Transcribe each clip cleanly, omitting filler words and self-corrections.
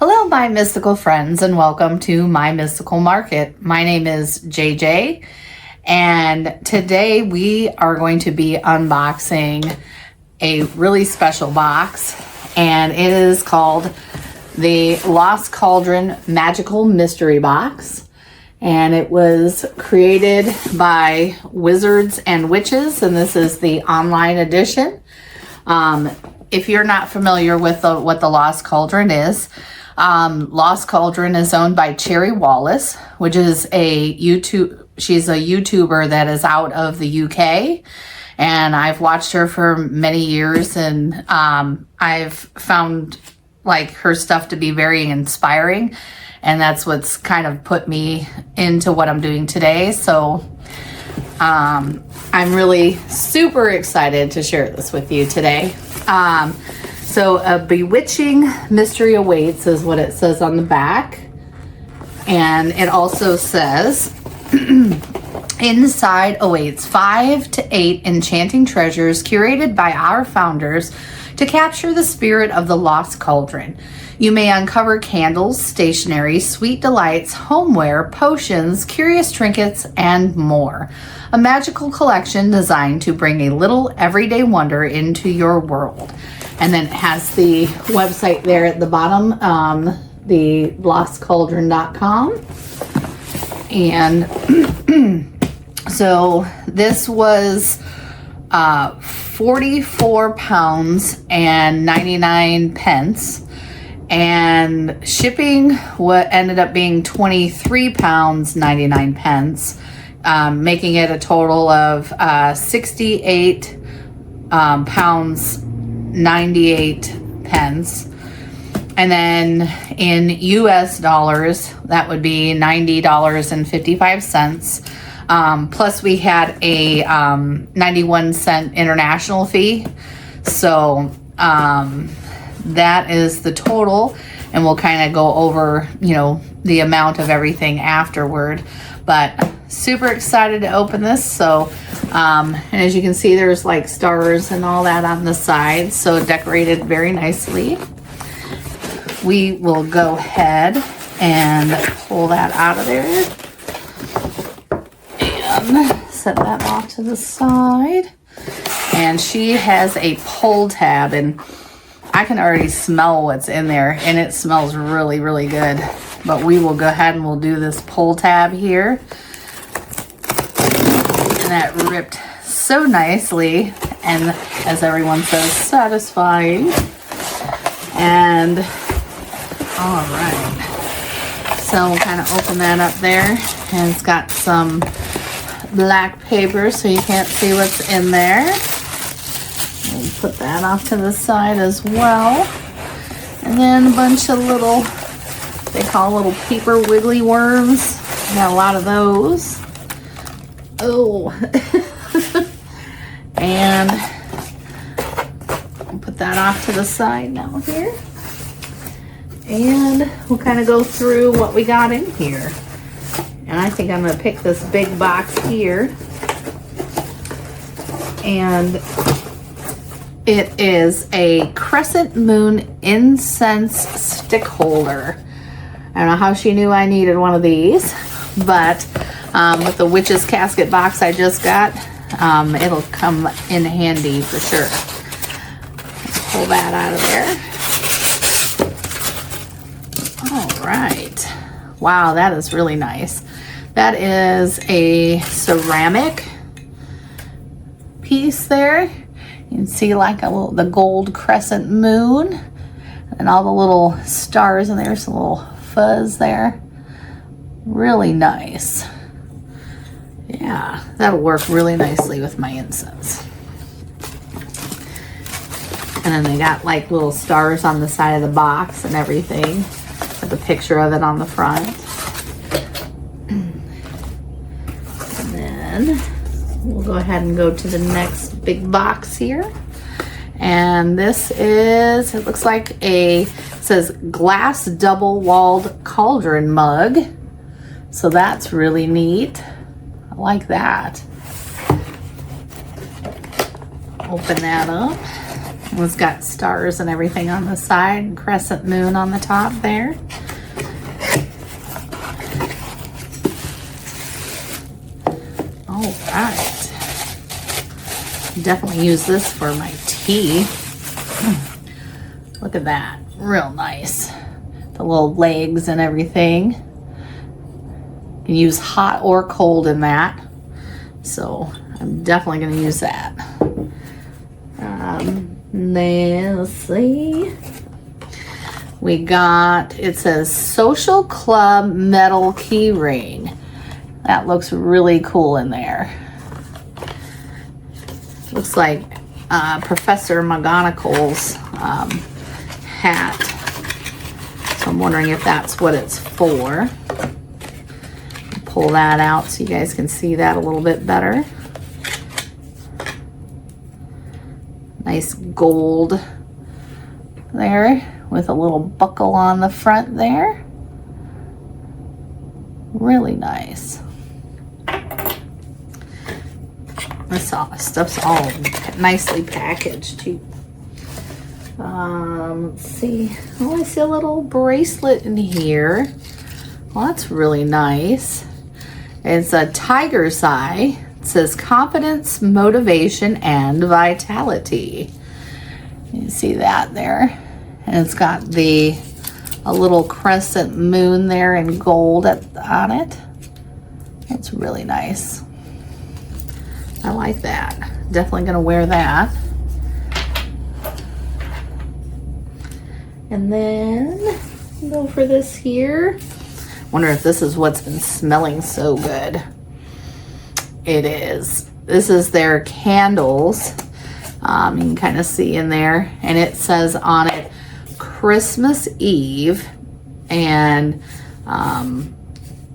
Hello, my mystical friends, and welcome to my mystical market. My name is JJ, and today we are going to be unboxing a really special box, and it is called the Lost Cauldron Magical Mystery Box. And it was created by Wizards and Witches, and this is the online edition. If you're not familiar with what the Lost Cauldron is, Lost Cauldron is owned by Cherry Wallis, which is she's a YouTuber that is out of the UK, and I've watched her for many years, and I've found like her stuff to be very inspiring, and that's what's kind of put me into what I'm doing today. So I'm really super excited to share this with you today. So a bewitching mystery awaits is what it says on the back. And it also says, inside awaits 5 to 8 enchanting treasures curated by our founders to capture the spirit of the Lost Cauldron. You may uncover candles, stationery, sweet delights, homeware, potions, curious trinkets, and more. A magical collection designed to bring a little everyday wonder into your world. And then it has the website there at the bottom, the lostcauldron.com. And so this was 44 pounds and 99 pence. And shipping ended up being 23 pounds 99 pence, making it a total of 68 pounds 98 pence. And then in US dollars, that would be $90.55. Plus we had a 91-cent international fee. So that is the total, and we'll kind of go over, the amount of everything afterward. But super excited to open this. So and as you can see, there's like stars and all that on the side, so decorated very nicely. We will go ahead and pull that out of there and set that off to the side. And she has a pull tab, and I can already smell what's in there, and it smells really, really good. But we will go ahead and we'll do this pull tab here. And that ripped so nicely, and as everyone says, satisfying. And all right, so we'll kind of open that up there, and it's got some black paper so you can't see what's in there. We'll put that off to the side as well. And then a bunch of little, they call little paper wiggly worms. Got a lot of those. Oh, and I'll put that off to the side now here. And we'll kind of go through what we got in here. And I think I'm going to pick this big box here. And it is a crescent moon incense stick holder. I don't know how she knew I needed one of these, but with the witch's casket box I just got, it'll come in handy for sure. Pull that out of there. All right. Wow, that is really nice. That is a ceramic piece there. You can see like the gold crescent moon and all the little stars, and there's some little fuzz there. Really nice. Yeah, that'll work really nicely with my incense. And then they got like little stars on the side of the box and everything, with a picture of it on the front. And then we'll go ahead and go to the next big box here. And this is, it looks like it says glass double-walled cauldron mug. So that's really neat. I like that. Open that up. It's got stars and everything on the side, crescent moon on the top there. All right. Definitely use this for my tea. Look at that, real nice. The little legs and everything. You can use hot or cold in that. So I'm definitely going to use that. Then let's see. We got, it says Social Club metal key ring. That looks really cool in there. Looks like Professor McGonagall's hat. So I'm wondering if that's what it's for. Pull that out so you guys can see that a little bit better. Nice gold there with a little buckle on the front there. Really nice. This stuff's all nicely packaged too. Let's see. Oh, I see a little bracelet in here. Well, that's really nice. It's a tiger's eye. It says confidence, motivation, and vitality. You see that there? And it's got a little crescent moon there in gold on it. That's really nice. I like that. Definitely gonna wear that. And then go for this here. Wonder if this is what's been smelling so good. It is. This is their candles. You can kind of see in there, and it says on it Christmas Eve. And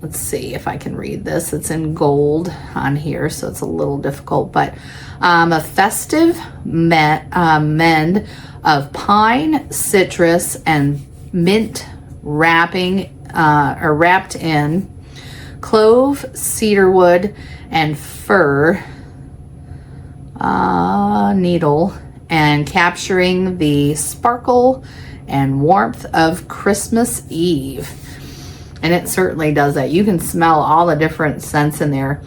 let's see if I can read this. It's in gold on here, so it's a little difficult, but a festive mend of pine, citrus, and mint wrapping or wrapped in clove, cedarwood, and fir needle, and capturing the sparkle and warmth of Christmas Eve. And it certainly does that. You can smell all the different scents in there.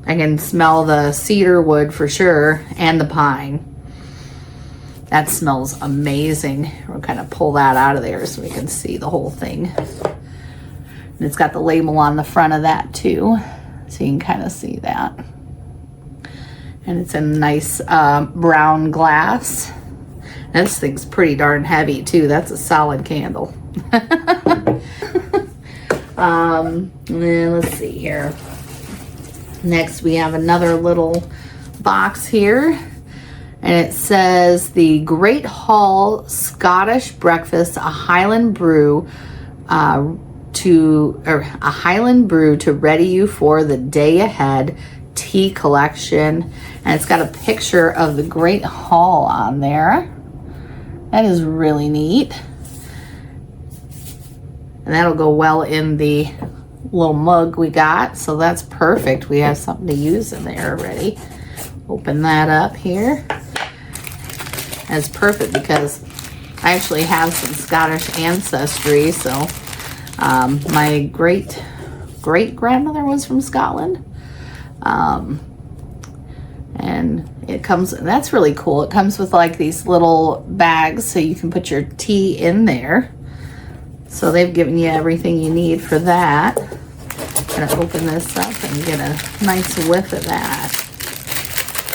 I can smell the cedar wood for sure, and the pine. That smells amazing. We'll kind of pull that out of there so we can see the whole thing. And it's got the label on the front of that too, so you can kind of see that. And it's in nice brown glass. This thing's pretty darn heavy too. That's a solid candle. And then let's see here. Next we have another little box here, and it says the Great Hall Scottish Breakfast, a Highland brew to ready you for the day ahead tea collection. And it's got a picture of the Great Hall on there. That is really neat. And that'll go well in the little mug we got, so that's perfect. We have something to use in there already. Open that up here. That's perfect because I actually have some Scottish ancestry, so my great grandmother was from Scotland. And it comes, that's really cool. It comes with like these little bags so you can put your tea in there. So they've given you everything you need for that. I'm gonna open this up and get a nice whiff of that.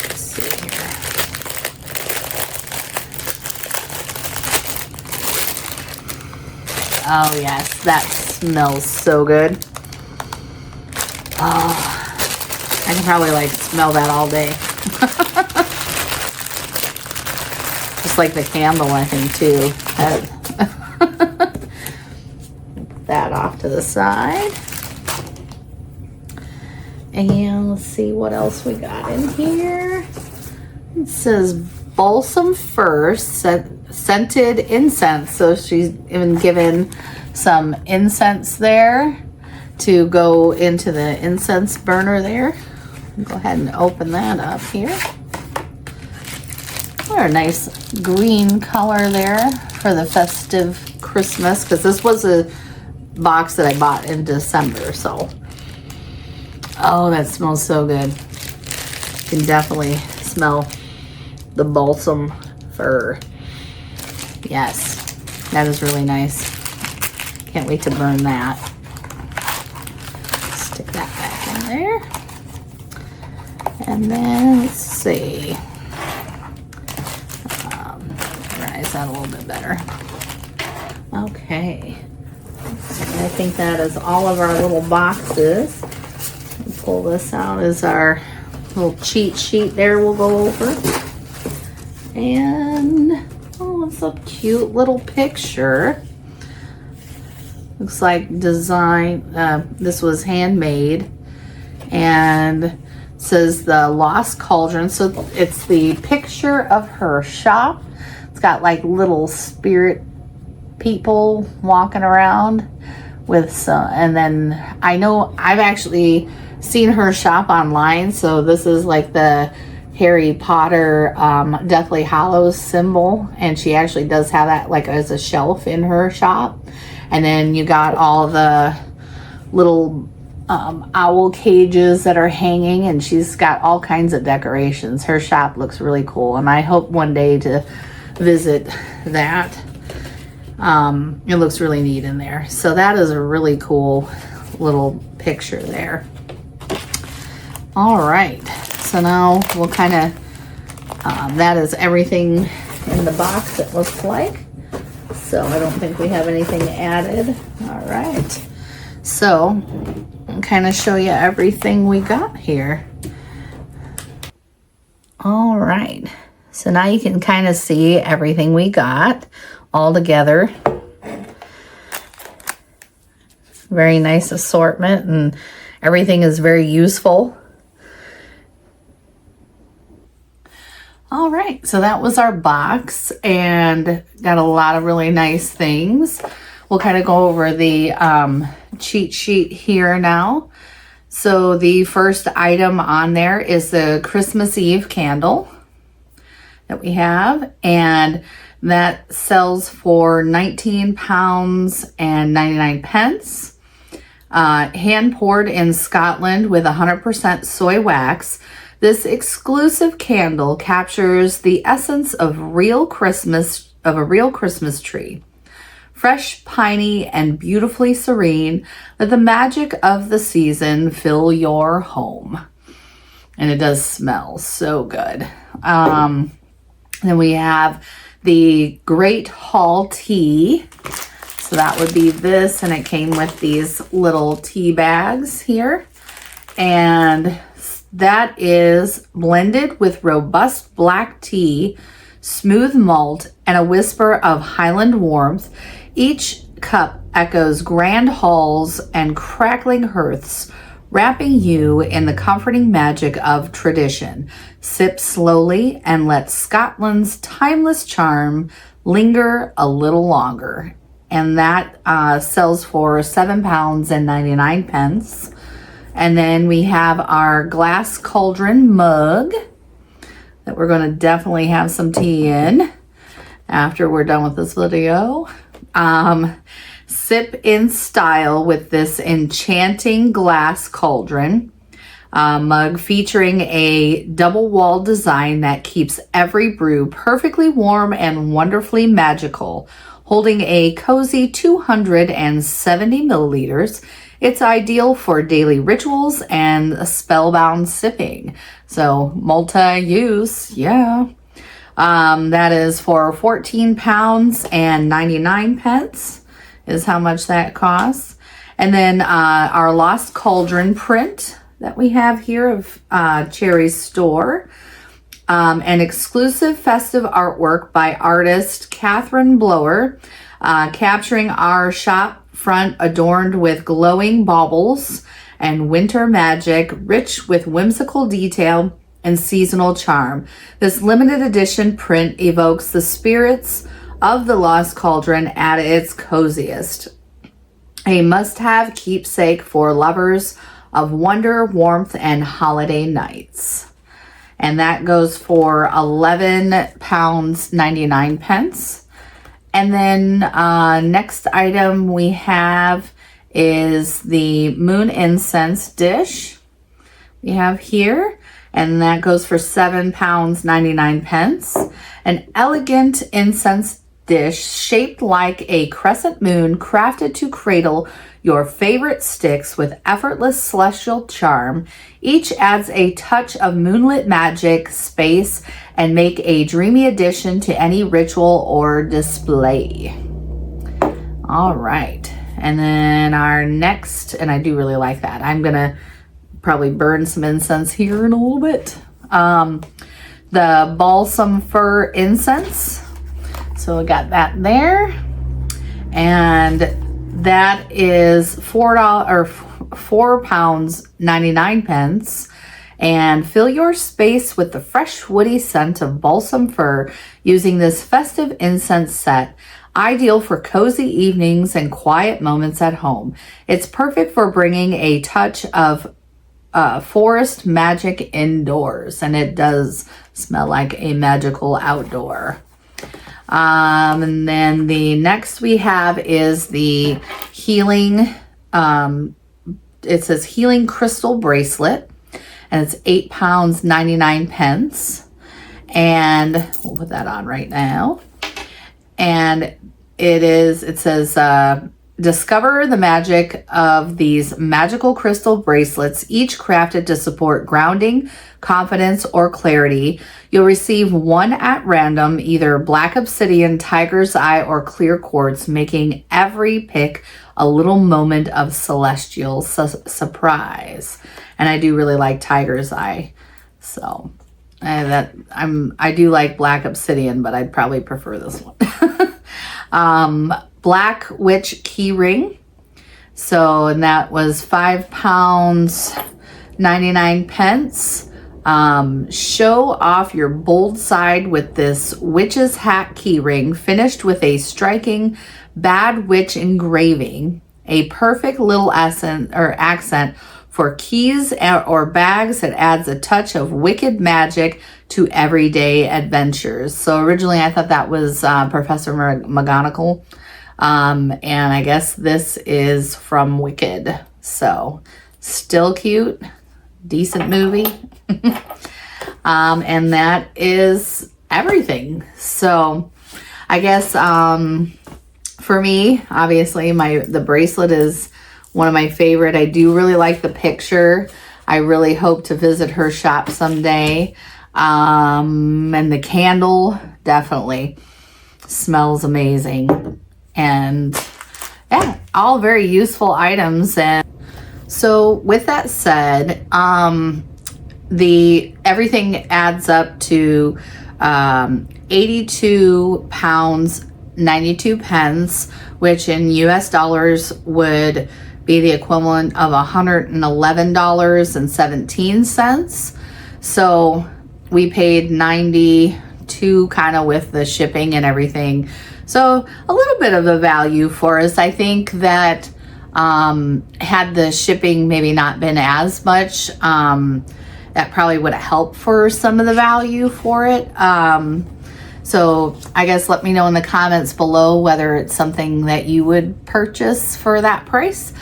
Let's see here. Oh yes, that smells so good. Oh, I can probably like smell that all day. Just like the candle, I think too. That off to the side. And let's see what else we got in here. It says balsam fir scented incense. So she's even given some incense there to go into the incense burner there. Go ahead and open that up here. There, a nice green color there for the festive Christmas, because this was a box that I bought in December. So, oh, that smells so good. You can definitely smell the balsam fir. Yes, that is really nice. Can't wait to burn that. Stick that back in there. And then, let's see. Organize that a little bit better. Okay. I think that is all of our little boxes. We'll pull this out as our little cheat sheet there we'll go over. And, oh, it's a cute little picture. Looks like design, this was handmade. And it says the Lost Cauldron. So it's the picture of her shop. It's got like little spirit people walking around with some, and then I know I've actually seen her shop online. So this is like the Harry Potter Deathly Hallows symbol, and she actually does have that like as a shelf in her shop. And then you got all the little owl cages that are hanging, and she's got all kinds of decorations. Her shop looks really cool, and I hope one day to visit that. It looks really neat in there. So that is a really cool little picture there. All right, so now we'll kind of that is everything in the box, it looks like. So I don't think we have anything added. All right, so I'll kind of show you everything we got here. All right, so now you can kind of see everything we got all together. Very nice assortment, and everything is very useful. All right, so that was our box, and got a lot of really nice things. We'll kind of go over the cheat sheet here now. So the first item on there is the Christmas Eve candle that we have, and that sells for £19 and 99 pence. Hand poured in Scotland with 100% soy wax. This exclusive candle captures the essence of a real Christmas tree. Fresh, piney, and beautifully serene, let the magic of the season fill your home. And it does smell so good. Then we have the Great Hall tea. So that would be this, and it came with these little tea bags here. And that is blended with robust black tea, smooth malt, and a whisper of Highland warmth. Each cup echoes grand halls and crackling hearths, wrapping you in the comforting magic of tradition. Sip slowly and let Scotland's timeless charm linger a little longer. And that sells for £7 and 99 pence. And then we have our glass cauldron mug that we're going to definitely have some tea in after we're done with this video. Sip in style with this enchanting glass cauldron mug featuring a double wall design that keeps every brew perfectly warm and wonderfully magical. Holding a cozy 270 milliliters, it's ideal for daily rituals and spellbound sipping. So multi-use, yeah. That is for £14 and 99 pence is how much that costs. And then our Lost Cauldron print that we have here of Cherry's store. An exclusive festive artwork by artist Catherine Blower, capturing our shop front adorned with glowing baubles and winter magic, rich with whimsical detail and seasonal charm. This limited edition print evokes the spirits of the Lost Cauldron at its coziest. A must-have keepsake for lovers of wonder, warmth, and holiday nights. and that goes for £11.99. And then next item we have is the moon incense dish we have here, and that goes for £7.99. An elegant incense dish shaped like a crescent moon, crafted to cradle your favorite sticks with effortless celestial charm. Each adds a touch of moonlit magic, space, and make a dreamy addition to any ritual or display. All right. And then our next, and I do really like that. I'm going to probably burn some incense here in a little bit. The balsam fir incense. So I got that there. And that is £4.99. And fill your space with the fresh woody scent of balsam fir using this festive incense set, ideal for cozy evenings and quiet moments at home. It's perfect for bringing a touch of forest magic indoors, and it does smell like a magical outdoor. And then the next we have is the healing, it says healing crystal bracelet, and it's £8.99. And we'll put that on right now. And it says, discover the magic of these magical crystal bracelets, each crafted to support grounding, confidence, or clarity. You'll receive one at random, either black obsidian, tiger's eye, or clear quartz, making every pick a little moment of celestial surprise. And I do really like tiger's eye. So I do like black obsidian, but I'd probably prefer this one. Black witch key ring. So, and that was £5.99. Show off your bold side with this witch's hat key ring, finished with a striking bad witch engraving, a perfect little accent for keys or bags that adds a touch of wicked magic to everyday adventures. So originally I thought that was Professor McGonagall. And I guess this is from Wicked. So still cute, decent movie. And that is everything. So I guess for me, obviously the bracelet is one of my favorite. I do really like the picture. I really hope to visit her shop someday. And the candle definitely smells amazing. And yeah, all very useful items. And so with that said, everything adds up to £82.92, which in US dollars would be the equivalent of $111.17. So we paid $92 kind of with the shipping and everything. So a little bit of a value for us. I think that had the shipping maybe not been as much, that probably would have helped for some of the value for it. So I guess let me know in the comments below whether it's something that you would purchase for that price.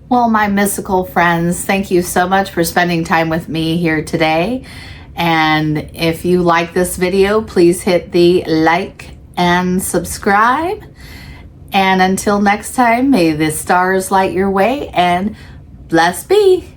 Well, my mystical friends, thank you so much for spending time with me here today. And if you like this video, please hit the like and subscribe. And until next time, may the stars light your way and blessed be.